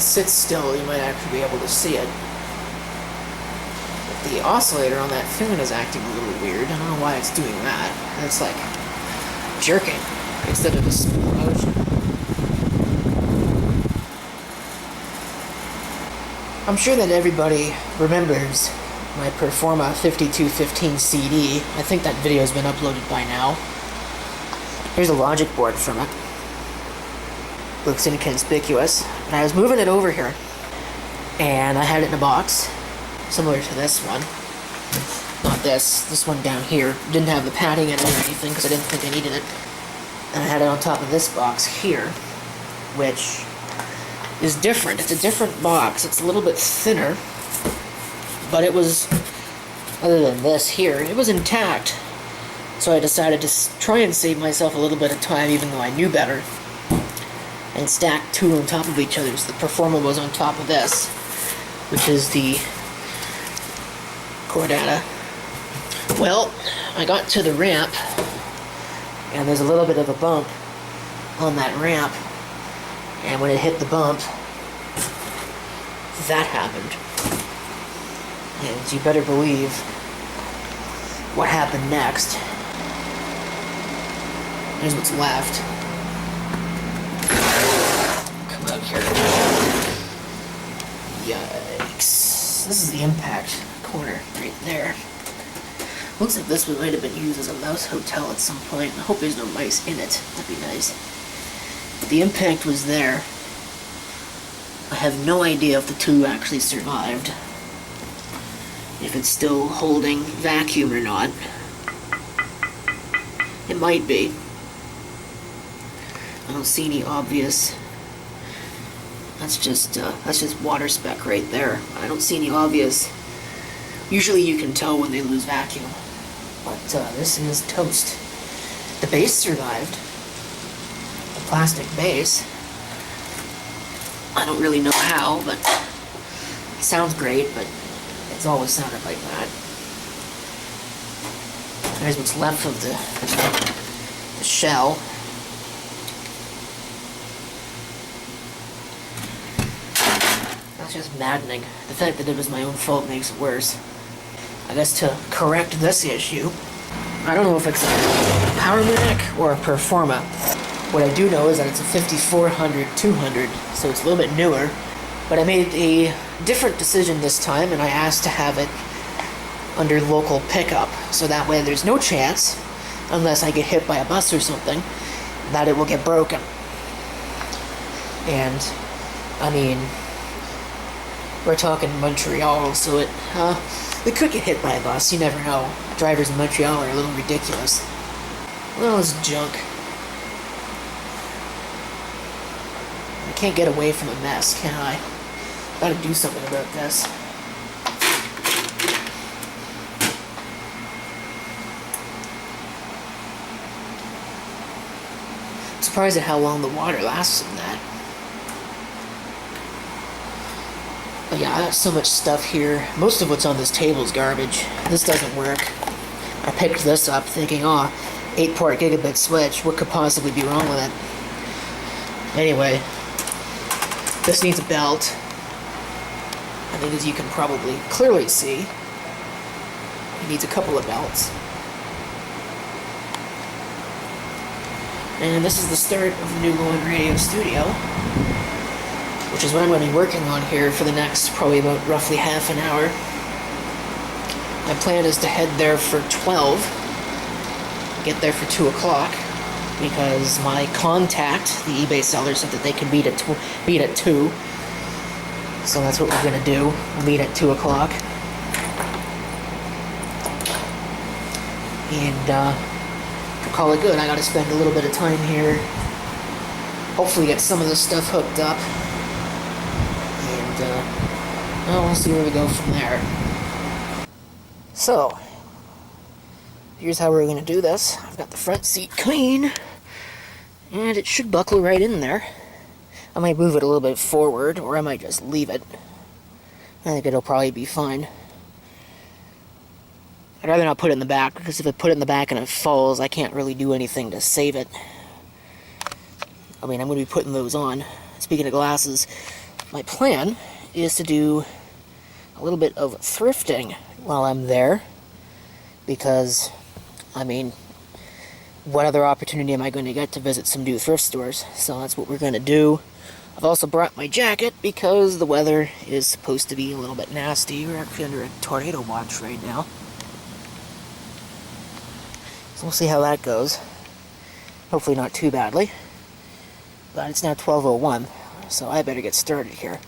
sits still, you might actually be able to see it. But the oscillator on that fan is acting a little weird. I don't know why it's doing that. It's like jerking instead of a smooth motion. I'm sure that everybody remembers my Performa 5215 CD. I think that video has been uploaded by now. Here's a logic board from it. Looks inconspicuous. And I was moving it over here, and I had it in a box, similar to this one. Not this one down here. Didn't have the padding in it or anything, because I didn't think I needed it. And I had it on top of this box here, which is different. It's a different box. It's a little bit thinner, but it was, other than this here, it was intact. So I decided to try and save myself a little bit of time, even though I knew better, and stack two on top of each other. So the Performa was on top of this, which is the Chordata. Well, I got to the ramp, and there's a little bit of a bump on that ramp, and when it hit the bump, that happened. And you better believe what happened next. Here's what's left. Come out here. Yikes. This is the impact corner right there. Looks like this one might have been used as a mouse hotel at some point. I hope there's no mice in it. That'd be nice. But the impact was there. I have no idea if the two actually survived. If it's still holding vacuum or not. It might be. I don't see any obvious. That's just water speck right there. I don't see any obvious. Usually you can tell when they lose vacuum, but this is toast. The base survived. The plastic base. I don't really know how, but it sounds great, but it's always sounded like that. There's what's left of the shell. That's just maddening. The fact that it was my own fault makes it worse. I guess to correct this issue, I don't know if it's a Powermatic or a Performa. What I do know is that it's a 5400-200, so it's a little bit newer. But I made a different decision this time, and I asked to have it under local pickup, so that way there's no chance, unless I get hit by a bus or something, that it will get broken. And, I mean, we're talking Montreal, so it could get hit by a bus, you never know. Drivers in Montreal are a little ridiculous. Well, it's junk. I can't get away from a mess, can I? Gotta do something about this. I'm surprised at how long the water lasts in that. But yeah, I got so much stuff here. Most of what's on this table is garbage. This doesn't work. I picked this up thinking, 8-port gigabit switch, what could possibly be wrong with it? Anyway, this needs a belt. I think, as you can probably clearly see, it needs a couple of belts. And this is the start of the new Lowland Radio Studio, which is what I'm going to be working on here for the next probably about roughly half an hour. My plan is to head there for 12, get there for 2 o'clock, because my contact, the eBay seller, said that they can meet at 2. So that's what we're going to do. We'll meet at 2 o'clock. And we'll call it good. I got to spend a little bit of time here. Hopefully get some of this stuff hooked up. And we'll see where we go from there. So, here's how we're going to do this. I've got the front seat clean, and it should buckle right in there. I might move it a little bit forward, or I might just leave it. I think it'll probably be fine. I'd rather not put it in the back, because if I put it in the back and it falls, I can't really do anything to save it. I mean, I'm going to be putting those on. Speaking of glasses, my plan is to do a little bit of thrifting while I'm there, because, I mean, what other opportunity am I going to get to visit some new thrift stores? So that's what we're going to do. I've also brought my jacket because the weather is supposed to be a little bit nasty. We're actually under a tornado watch right now. So we'll see how that goes. Hopefully not too badly. But it's now 12:01, so I better get started here.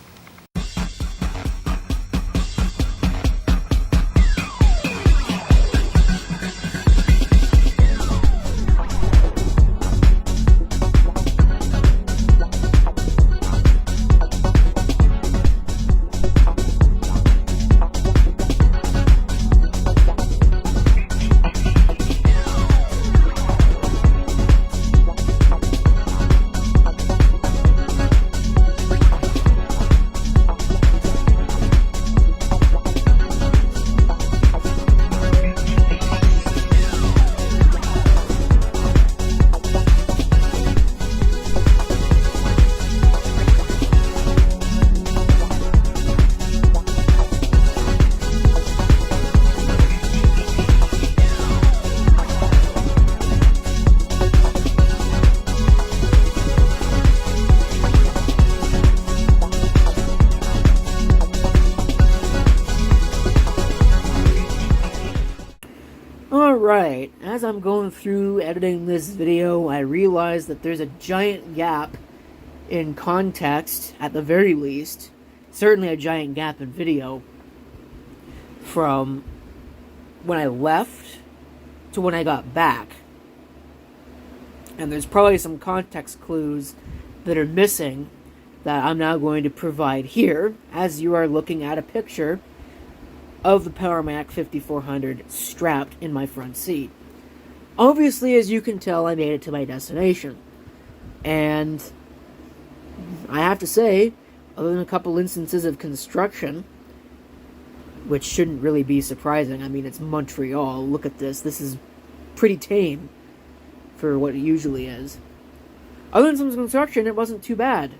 Alright, as I'm going through editing this video, I realize that there's a giant gap in context, at the very least. Certainly a giant gap in video from when I left to when I got back. And there's probably some context clues that are missing that I'm now going to provide here, as you are looking at a picture of the Performa 5400 strapped in my front seat. Obviously, as you can tell, I made it to my destination. And I have to say, other than a couple instances of construction, which shouldn't really be surprising. I mean, it's Montreal. Look at this. This is pretty tame for what it usually is. Other than some construction, it wasn't too bad.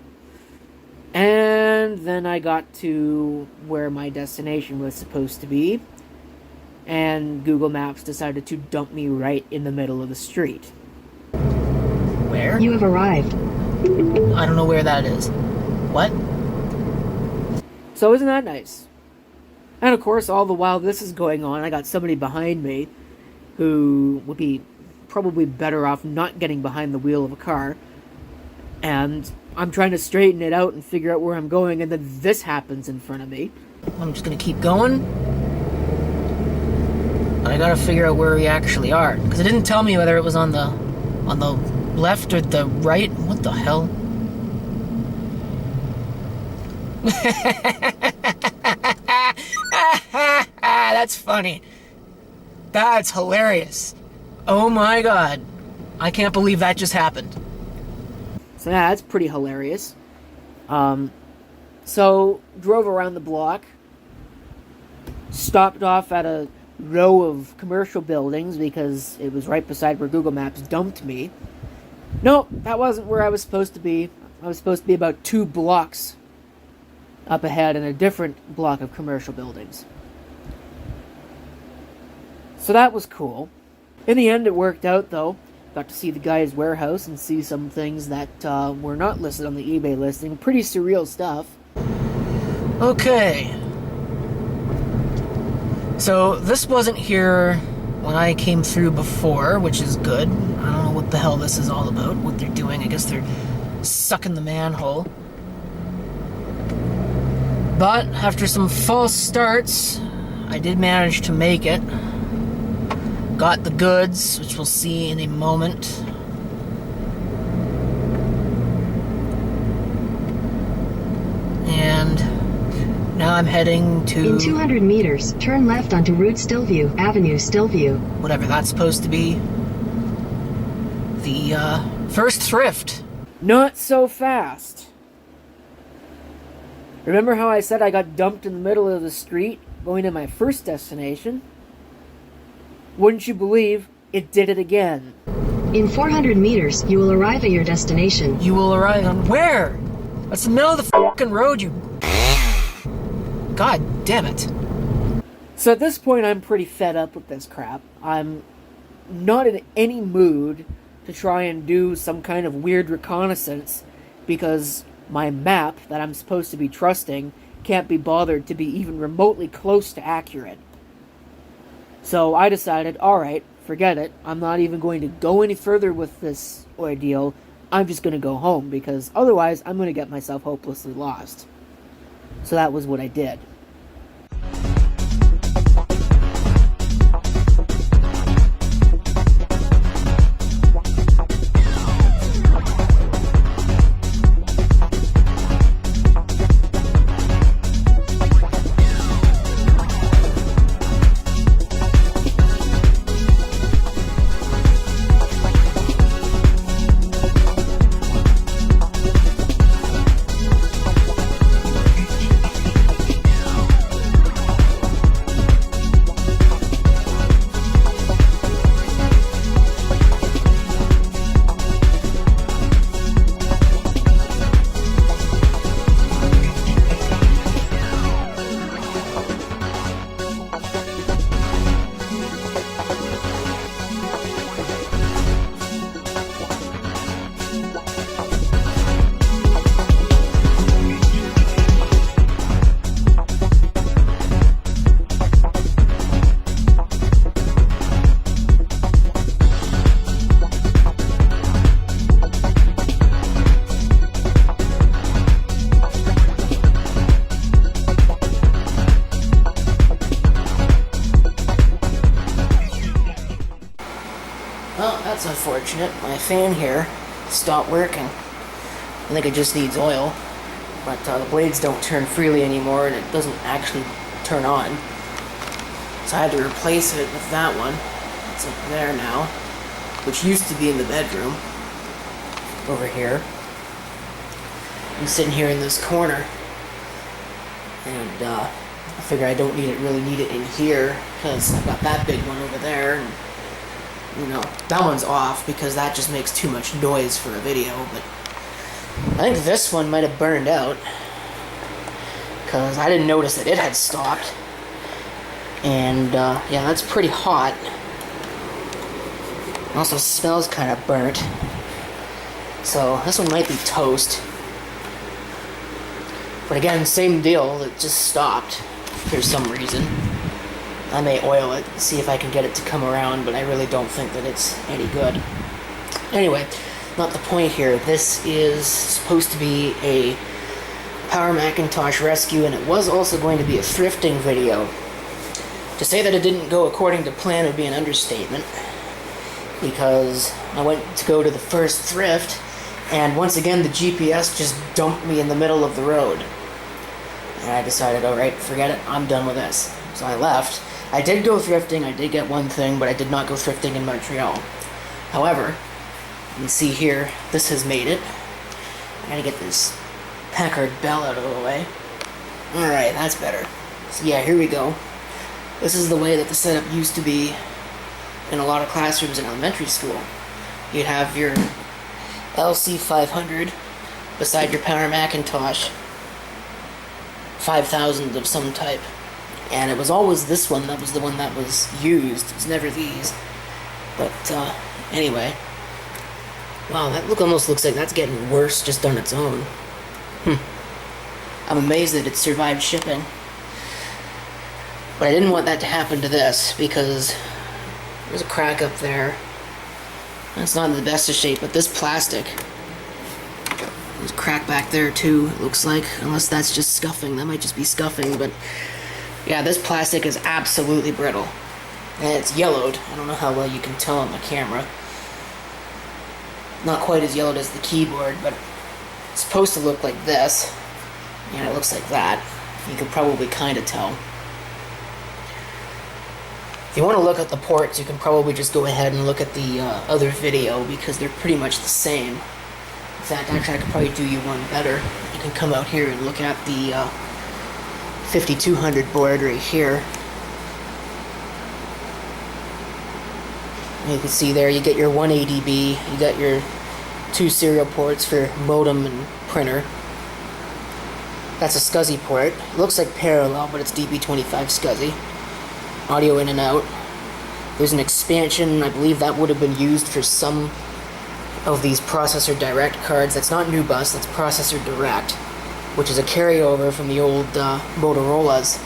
And then I got to where my destination was supposed to be, and Google Maps decided to dump me right in the middle of the street. Where? You have arrived. I don't know where that is. What? So isn't that nice? And of course, all the while this is going on, I got somebody behind me who would be probably better off not getting behind the wheel of a car, and I'm trying to straighten it out and figure out where I'm going, and then this happens in front of me. I'm just gonna keep going. But I gotta figure out where we actually are, because it didn't tell me whether it was on the left or the right. What the hell? That's funny. That's hilarious. Oh my god. I can't believe that just happened. So yeah, that's pretty hilarious. So, drove around the block, stopped off at a row of commercial buildings because it was right beside where Google Maps dumped me. No, that wasn't where I was supposed to be. I was supposed to be about 2 blocks up ahead in a different block of commercial buildings. So that was cool. In the end, it worked out, though. Got to see the guy's warehouse and see some things that were not listed on the eBay listing. Pretty surreal stuff. Okay. So, this wasn't here when I came through before, which is good. I don't know what the hell this is all about, what they're doing. I guess they're sucking the manhole. But, after some false starts, I did manage to make it. Got the goods, which we'll see in a moment. And now I'm heading to... In 200 meters, turn left onto Route Stillview, Avenue Stillview. Whatever that's supposed to be. The, first thrift. Not so fast. Remember how I said I got dumped in the middle of the street going to my first destination? Wouldn't you believe it did it again? In 400 meters, you will arrive at your destination. You will arrive on where? That's the middle of the fucking road, you... God damn it. So at this point, I'm pretty fed up with this crap. I'm not in any mood to try and do some kind of weird reconnaissance because my map that I'm supposed to be trusting can't be bothered to be even remotely close to accurate. So I decided, alright, forget it. I'm not even going to go any further with this ordeal. I'm just going to go home because otherwise I'm going to get myself hopelessly lost. So that was what I did. Well, that's unfortunate. My fan here stopped working. I think it just needs oil. But the blades don't turn freely anymore and it doesn't actually turn on. So I had to replace it with that one. It's up there now. Which used to be in the bedroom. Over here. I'm sitting here in this corner. And I figure I don't really need it in here because I've got that big one over there. And, you know, that one's off because that just makes too much noise for a video, but I think this one might have burned out because I didn't notice that it had stopped. And yeah, that's pretty hot. It also smells kind of burnt. So this one might be toast. But again, same deal, it just stopped for some reason. I may oil it, see if I can get it to come around, but I really don't think that it's any good. Anyway, not the point here. This is supposed to be a Power Macintosh rescue, and it was also going to be a thrifting video. To say that it didn't go according to plan would be an understatement, because I went to go to the first thrift, and once again the GPS just dumped me in the middle of the road. And I decided, alright, forget it, I'm done with this. So I left. I did go thrifting, I did get one thing, but I did not go thrifting in Montreal. However, you can see here, this has made it. I gotta get this Packard Bell out of the way. Alright, that's better. So yeah, here we go. This is the way that the setup used to be in a lot of classrooms in elementary school. You'd have your LC500 beside your Power Macintosh 5000 of some type. And it was always this one that was the one that was used. It was never these. But, anyway. Wow, that almost looks like that's getting worse just on its own. I'm amazed that it survived shipping. But I didn't want that to happen to this, because there's a crack up there. It's not in the best of shape, but this plastic, there's a crack back there too, it looks like. Unless that's just scuffing. That might just be scuffing, but yeah, this plastic is absolutely brittle. And it's yellowed. I don't know how well you can tell on the camera. Not quite as yellowed as the keyboard, but it's supposed to look like this. And it looks like that. You could probably kind of tell. If you want to look at the ports, you can probably just go ahead and look at the other video, because they're pretty much the same. In fact, actually, I could probably do you one better. You can come out here and look at the 5200 board right here. And you can see there, you get your 180B, you got your 2 serial ports for modem and printer. That's a SCSI port. It looks like parallel, but it's DP25 SCSI. Audio in and out. There's an expansion. I believe that would have been used for some of these processor direct cards. That's not new bus, that's processor direct, which is a carryover from the old Motorola's.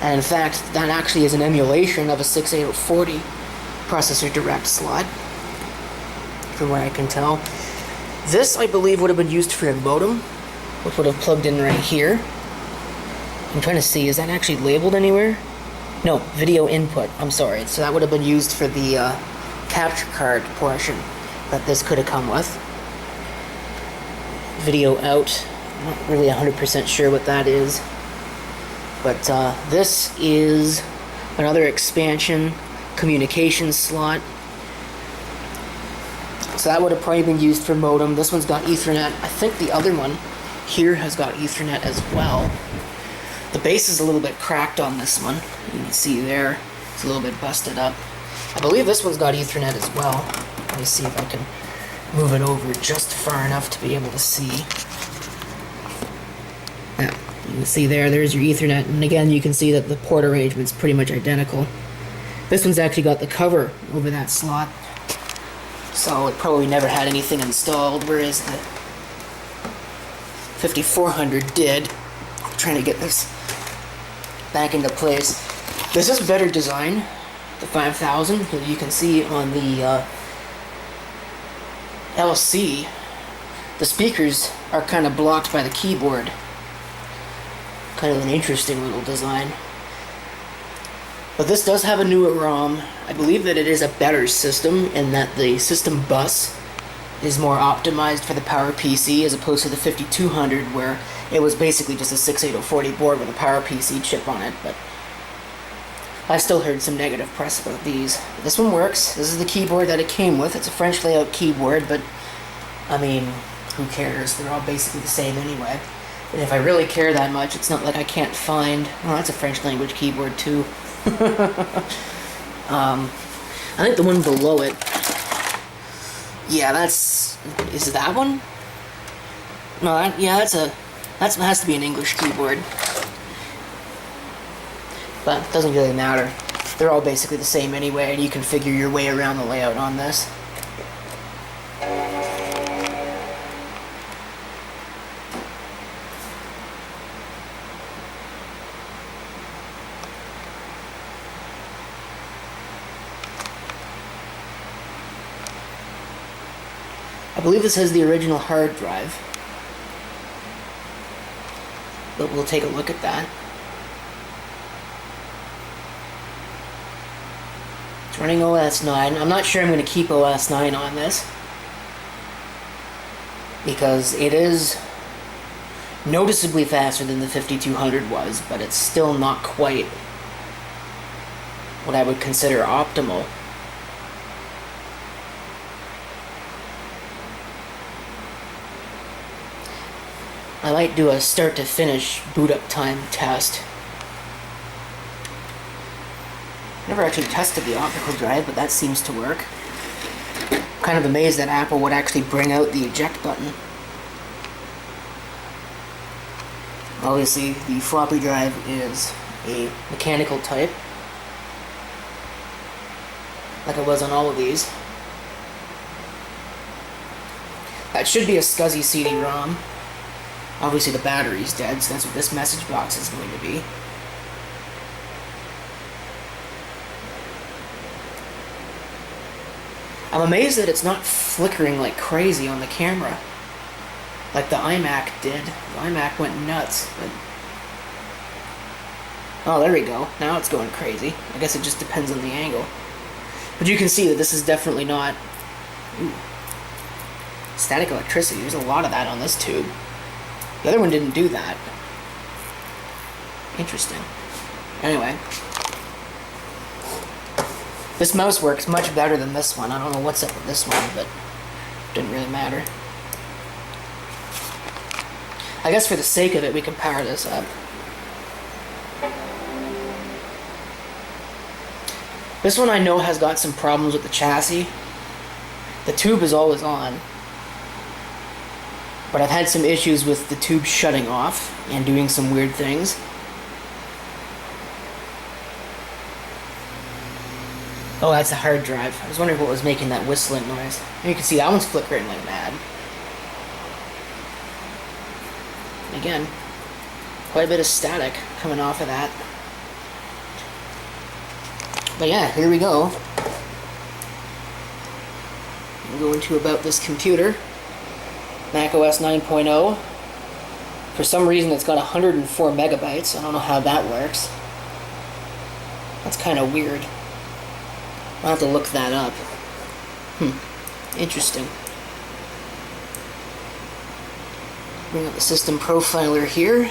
And in fact, that actually is an emulation of a 68040 processor direct slot, from what I can tell. This, I believe, would have been used for a modem, which would have plugged in right here. I'm trying to see, is that actually labeled anywhere? No, video input, I'm sorry. So that would have been used for the capture card portion that this could have come with. Video out, I'm not really 100% sure what that is. But this is another expansion communication slot. So that would have probably been used for modem. This one's got Ethernet. I think the other one here has got Ethernet as well. The base is a little bit cracked on this one. You can see there, it's a little bit busted up. I believe this one's got Ethernet as well. Let me see if I can move it over just far enough to be able to see. Yeah, you can see there's your Ethernet, and again you can see that the port arrangement's pretty much identical. This one's actually got the cover over that slot, so it probably never had anything installed, whereas the 5400 did. I'm trying to get this back into place. This is better design, the 5000, because you can see on the LC, the speakers are kind of blocked by the keyboard. Kind of an interesting little design. But this does have a newer ROM. I believe that it is a better system in that the system bus is more optimized for the PowerPC as opposed to the 5200, where it was basically just a 68040 board with a PowerPC chip on it. But I've still heard some negative press about these. This one works. This is the keyboard that it came with. It's a French layout keyboard, but I mean, who cares? They're all basically the same anyway. And if I really care that much, it's not like I can't find... Oh, that's a French language keyboard too. I think the one below it... Yeah, that's... Is that one? No, that has to be an English keyboard. But it doesn't really matter. They're all basically the same anyway, and you can figure your way around the layout on this. I believe this has the original hard drive, but we'll take a look at that. It's running OS 9. I'm not sure I'm going to keep OS 9 on this, because it is noticeably faster than the 5200 was, but it's still not quite what I would consider optimal. I might do a start to finish boot up time test. Never actually tested the optical drive, but that seems to work. Kind of amazed that Apple would actually bring out the eject button. Obviously, the floppy drive is a mechanical type, like it was on all of these. That should be a SCSI CD-ROM. Obviously the battery's dead, so that's what this message box is going to be. I'm amazed that it's not flickering like crazy on the camera, like the iMac did. The iMac went nuts, but... Oh, there we go. Now it's going crazy. I guess it just depends on the angle. But you can see that this is definitely not... Ooh. Static electricity. There's a lot of that on this tube. The other one didn't do that. Interesting. Anyway. This mouse works much better than this one. I don't know what's up with this one, but it didn't really matter. I guess for the sake of it, we can power this up. This one I know has got some problems with the chassis. The tube is always on. But I've had some issues with the tube shutting off. and doing some weird things. Oh, that's a hard drive. I was wondering what was making that whistling noise. And you can see that one's flickering like mad. And again, quite a bit of static coming off of that. But yeah, here we go. We'll go into about this computer. macOS 9.0. For some reason it's got 104 megabytes. I don't know how that works. That's kind of weird. I'll have to look that up. Interesting. Bring up the system profiler here.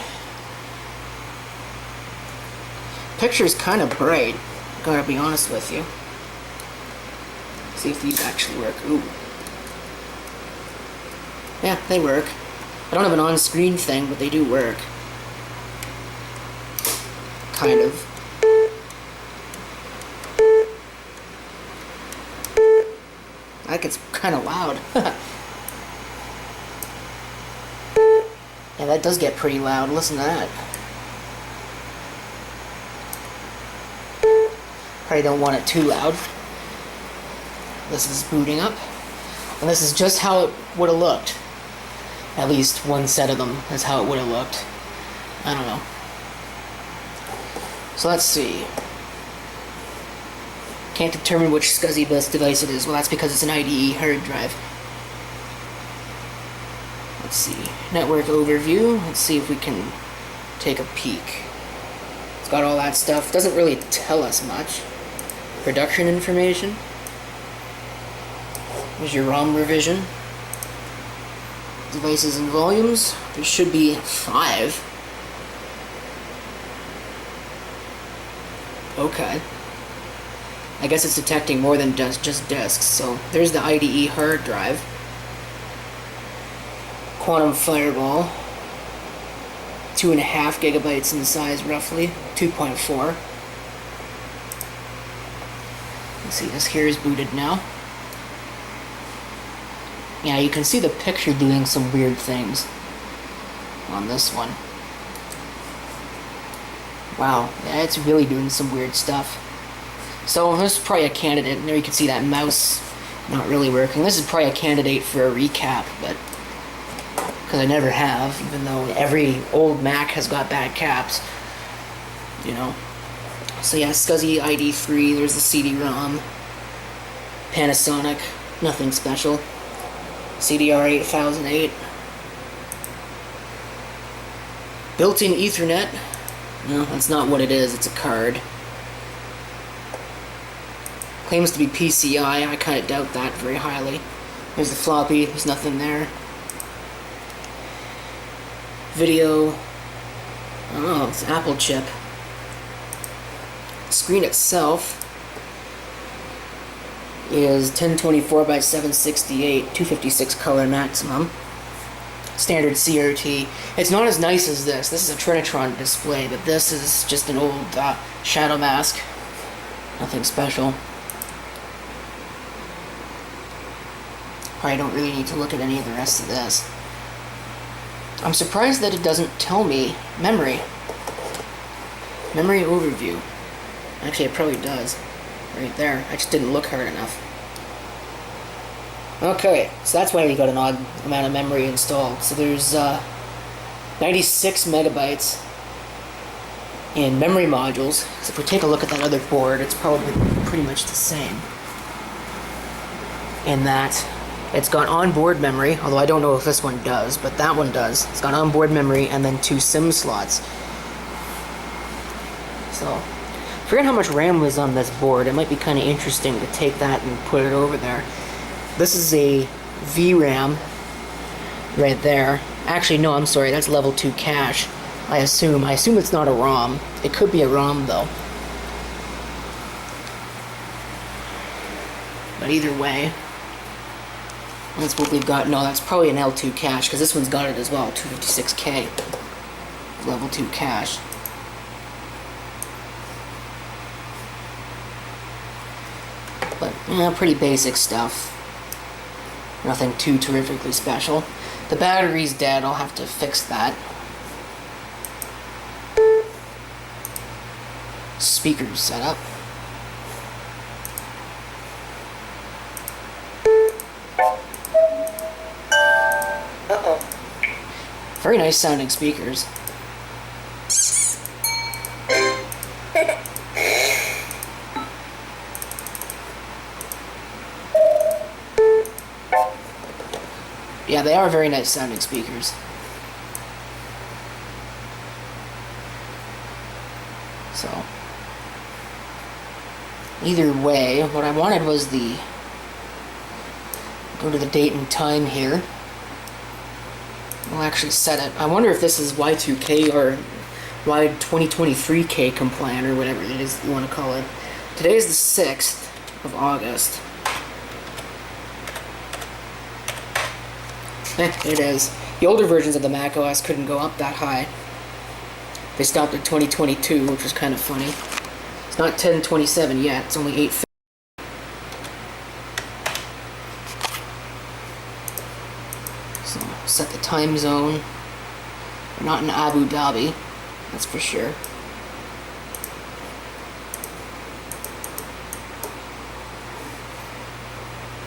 Picture's kind of bright, gotta be honest with you. See if these actually work. Ooh. Yeah, they work. I don't have an on-screen thing, but they do work. Kind of. That gets kind of loud. Yeah, that does get pretty loud. Listen to that. Probably don't want it too loud. This is booting up. And this is just how it would have looked. At least one set of them is how it would have looked. I don't know. So let's see. Can't determine which SCSI bus device it is. Well, that's because it's an IDE hard drive. Let's see. Network overview. Let's see if we can take a peek. It's got all that stuff. Doesn't really tell us much. Production information. Here's your ROM revision. Devices and volumes. There should be 5. Okay. I guess it's detecting more than just disks. So there's the IDE hard drive. Quantum Fireball. 2.5 gigabytes in size, roughly. 2.4. Let's see, this here is booted now. Yeah, you can see the picture doing some weird things on this one. Wow, yeah, it's really doing some weird stuff. So this is probably a candidate, and there you can see that mouse not really working. This is probably a candidate for a recap, but because I never have, even though every old Mac has got bad caps, you know. So yeah, SCSI ID3, there's the CD-ROM, Panasonic, nothing special. CDR 8008. Built-in Ethernet. No, that's not what it is, it's a card. Claims to be PCI, I kind of doubt that very highly. There's the floppy, there's nothing there. Video. Oh, it's Apple chip. Screen itself is 1024 by 768, 256 color maximum. Standard CRT. It's not as nice as this. This is a Trinitron display, but this is just an old shadow mask. Nothing special. Probably don't really need to look at any of the rest of this. I'm surprised that it doesn't tell me memory. Memory overview. Actually, it probably does. Right there. I just didn't look hard enough. Okay, so that's why we got an odd amount of memory installed. So there's 96 megabytes in memory modules. So if we take a look at that other board, it's probably pretty much the same. In that it's got onboard memory, although I don't know if this one does, but that one does. It's got onboard memory and then 2 SIM slots. So, I forget how much RAM was on this board. It might be kind of interesting to take that and put it over there. This is a VRAM right there. Actually, no, I'm sorry, that's level 2 cache. I assume it's not a ROM. It could be a ROM though. But either way, that's what we've got. No, that's probably an L2 cache, because this one's got it as well, 256K. Level 2 cache. But, yeah, pretty basic stuff. Nothing too terrifically special. The battery's dead, I'll have to fix that. speakers set up. Uh-oh. Very nice sounding speakers. Yeah, they are very nice sounding speakers. So, either way, what I wanted was go to the date and time here. We'll actually set it. I wonder if this is Y2K or Y2023K compliant or whatever it is you want to call it. Today is the 6th of August. It is. The older versions of the Mac OS couldn't go up that high. They stopped at 2022, which was kind of funny. It's not 1027 yet, it's only 850. So, set the time zone. We're not in Abu Dhabi, that's for sure.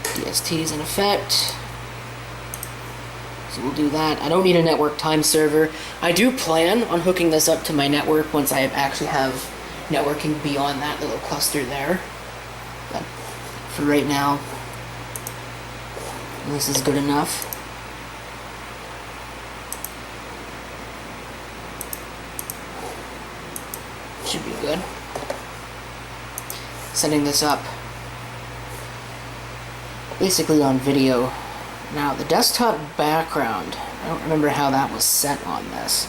DST is in effect. So we'll do that. I don't need a network time server. I do plan on hooking this up to my network once I actually have networking beyond that little cluster there. But for right now, this is good enough. Should be good. Setting this up basically on video. Now, the desktop background, I don't remember how that was set on this.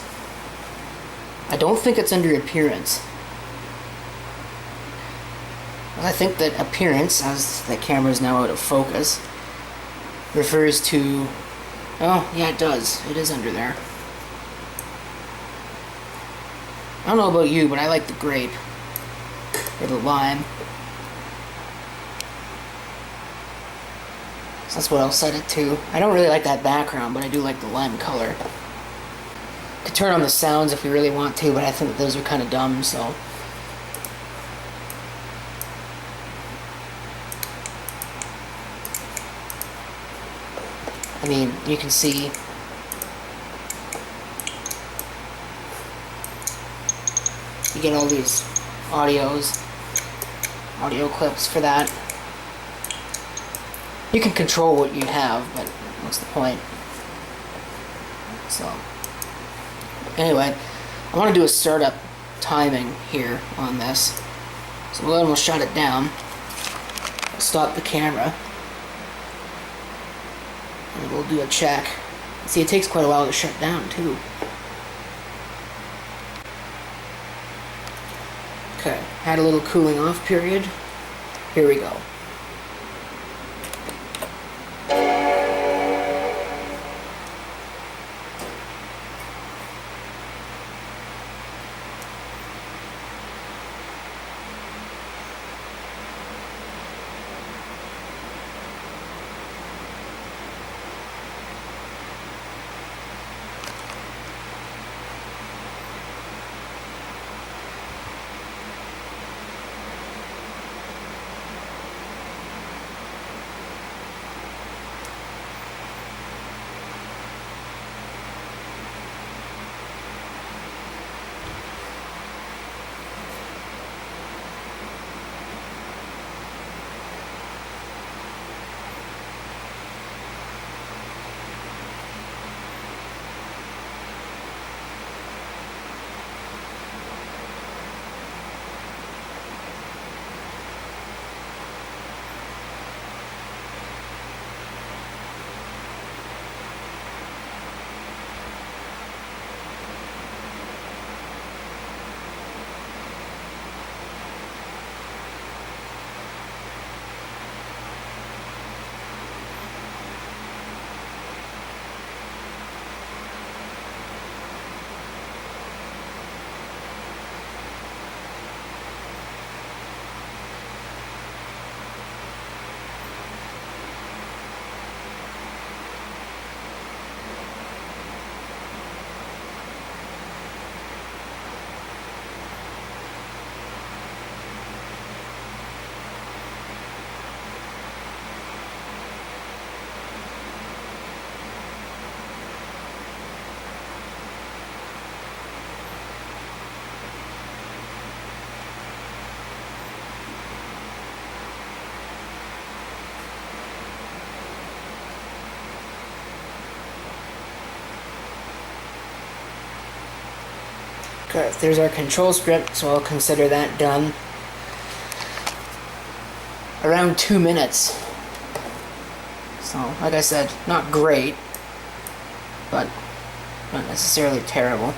I don't think it's under appearance. I think that appearance, as the camera is now out of focus, refers to... Oh, yeah, it does. It is under there. I don't know about you, but I like the grape. Or the lime. So that's what I'll set it to. I don't really like that background, but I do like the lime color. Could turn on the sounds if we really want to, but I think that those are kind of dumb, so... I mean, you can see... You get all these audio clips for that. You can control what you have, but what's the point? So, anyway, I want to do a startup timing here on this. So we'll shut it down. Stop the camera. And we'll do a check. See, it takes quite a while to shut down, too. Okay, had a little cooling off period. Here we go. Okay, there's our control script, so I'll consider that done. Around 2 minutes. So, like I said, not great, but not necessarily terrible.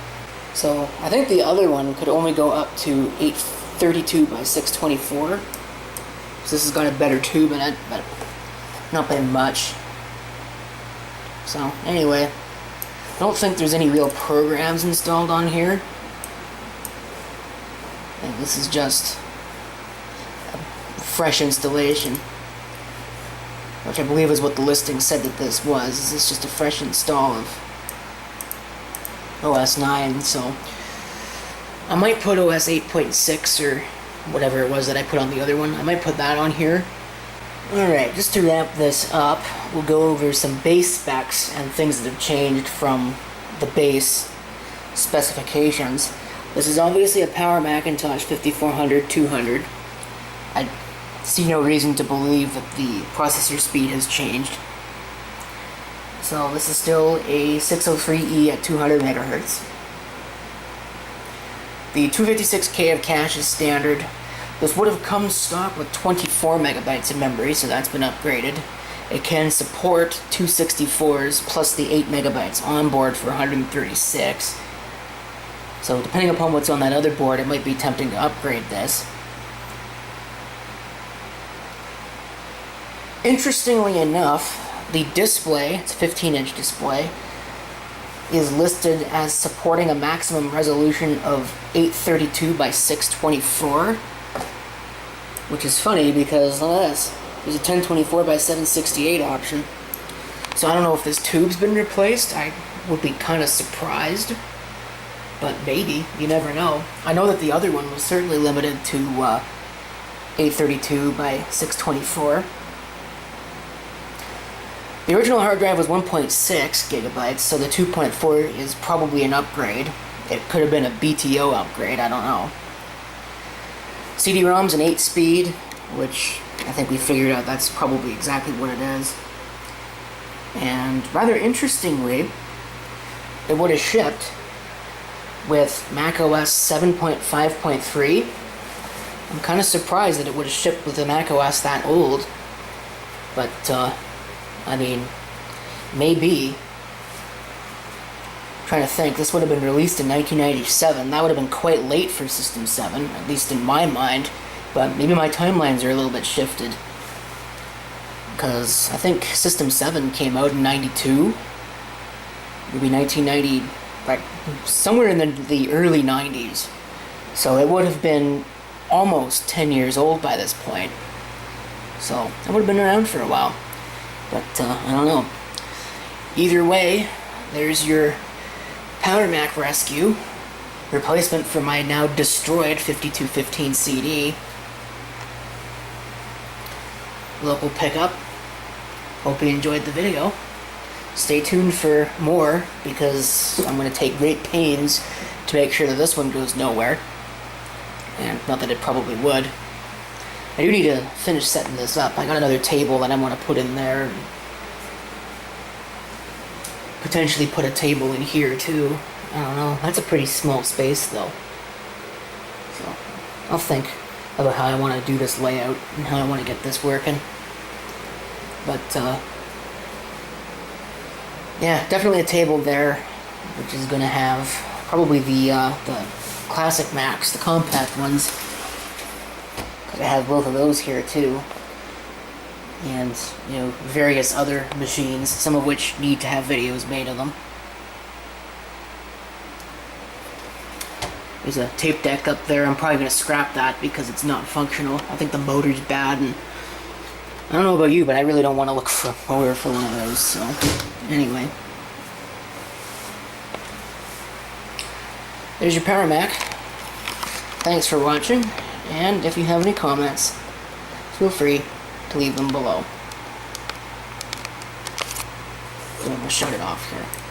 So, I think the other one could only go up to 832 by 624. So this has got a better tube in it, but not by much. So, anyway, I don't think there's any real programs installed on here. And this is just a fresh installation, which I believe is what the listing said that this was. This is just a fresh install of OS 9, so I might put OS 8.6 or whatever it was that I put on the other one. I might put that on here. Alright, just to wrap this up, we'll go over some base specs and things that have changed from the base specifications. This is obviously a Power Macintosh 5400-200. I see no reason to believe that the processor speed has changed. So this is still a 603E at 200 megahertz. The 256K of cache is standard. This would have come stock with 24 megabytes of memory, so that's been upgraded. It can support 264s plus the 8 megabytes on board for 136. So depending upon what's on that other board, it might be tempting to upgrade this. Interestingly enough, the display, it's a 15-inch display, is listed as supporting a maximum resolution of 832 by 624, which is funny because look at this. There's a 1024 by 768 option. So I don't know if this tube's been replaced. I would be kind of surprised, but maybe. You never know. I know that the other one was certainly limited to 832 by 624. The original hard drive was 1.6 gigabytes, so the 2.4 is probably an upgrade. It could have been a BTO upgrade, I don't know. CD-ROM's an 8-speed, which I think we figured out that's probably exactly what it is. And rather interestingly, it would have shipped with macOS 7.5.3. I'm kind of surprised that it would have shipped with a macOS that old, but I mean, maybe. I'm trying to think, this would have been released in 1997. That would have been quite late for System 7, at least in my mind. But maybe my timelines are a little bit shifted. Because I think System 7 came out in 92. Maybe 1990, like somewhere in the early 90s. So it would have been almost 10 years old by this point. So it would have been around for a while. But, I don't know. Either way, there's your Power Mac Rescue, replacement for my now destroyed 5215 CD. Local pickup. Hope you enjoyed the video. Stay tuned for more, because I'm going to take great pains to make sure that this one goes nowhere. And not that it probably would. I do need to finish setting this up. I got another table that I want to put in there. Potentially put a table in here too. I don't know. That's a pretty small space though. So I'll think about how I want to do this layout and how I want to get this working. But yeah, definitely a table there, which is going to have probably the classic Macs, the compact ones. I have both of those here too, and you know, various other machines, some of which need to have videos made of them. There's a tape deck up there. I'm probably going to scrap that because it's not functional. I think the motor's bad, and I don't know about you, but I really don't want to look for a motor for one of those. So anyway, there's your Power Mac. Thanks for watching. And if you have any comments, feel free to leave them below. I'm going to shut it off here.